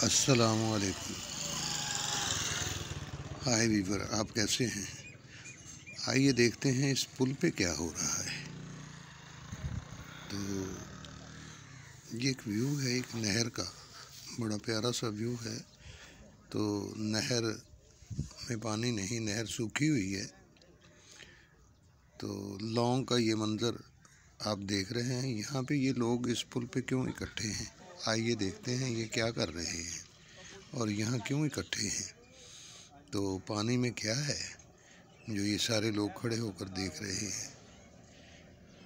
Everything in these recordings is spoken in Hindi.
अस्सलामुअलैकुम। हाय वीवर, आप कैसे हैं? आइए देखते हैं इस पुल पे क्या हो रहा है। तो ये एक व्यू है एक नहर का, बड़ा प्यारा सा व्यू है। तो नहर में पानी नहीं, नहर सूखी हुई है। तो लॉन्ग का ये मंज़र आप देख रहे हैं। यहाँ पे ये लोग इस पुल पे क्यों इकट्ठे हैं? आइए देखते हैं ये क्या कर रहे हैं और यहाँ क्यों इकट्ठे हैं। तो पानी में क्या है जो ये सारे लोग खड़े होकर देख रहे हैं।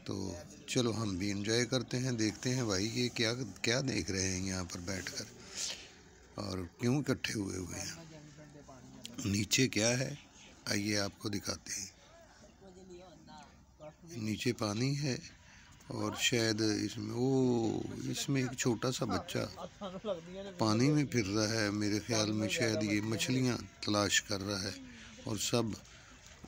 तो चलो हम भी एंजॉय करते हैं, देखते हैं भाई ये क्या क्या देख रहे हैं यहाँ पर बैठकर और क्यों इकट्ठे हुए हैं। नीचे क्या है आइए आपको दिखाते हैं। नीचे पानी है और शायद इसमें एक छोटा सा बच्चा पानी में फिर रहा है। मेरे ख्याल में शायद ये मछलियाँ तलाश कर रहा है और सब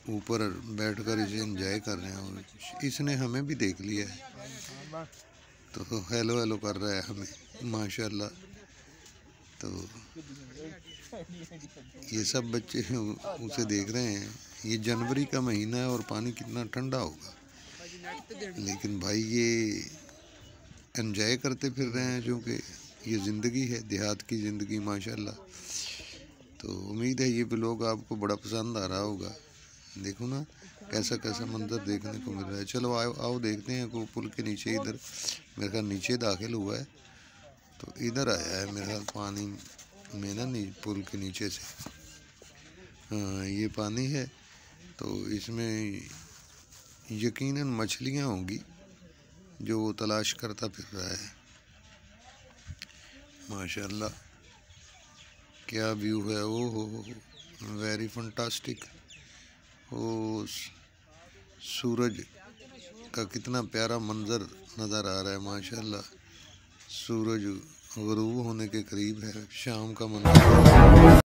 ऊपर बैठकर इसे एंजॉय कर रहे हैं। और इसने हमें भी देख लिया है तो हेलो हेलो कर रहा है हमें, माशाल्लाह। तो ये सब बच्चे उसे देख रहे हैं। ये जनवरी का महीना है और पानी कितना ठंडा होगा, लेकिन भाई ये एंजॉय करते फिर रहे हैं क्योंकि ये ज़िंदगी है, देहात की ज़िंदगी माशाल्लाह। तो उम्मीद है ये ब्लॉग आपको बड़ा पसंद आ रहा होगा। देखो ना कैसा कैसा मंजर देखने को मिल रहा है। चलो आओ देखते हैं को पुल के नीचे, इधर मेरे ख्याल नीचे दाखिल हुआ है तो इधर आया है मेरे ख्याल पानी में ना, पुल के नीचे से। हाँ ये पानी है तो इसमें यकीनन मछलियाँ होंगी जो वो तलाश करता फिर रहा है। माशाल्लाह क्या व्यू है। ओ हो वेरी फंटास्टिक। ओ सूरज का कितना प्यारा मंज़र नज़र आ रहा है माशाल्लाह। सूरज ग़ुरूब होने के करीब है, शाम का मंज़र।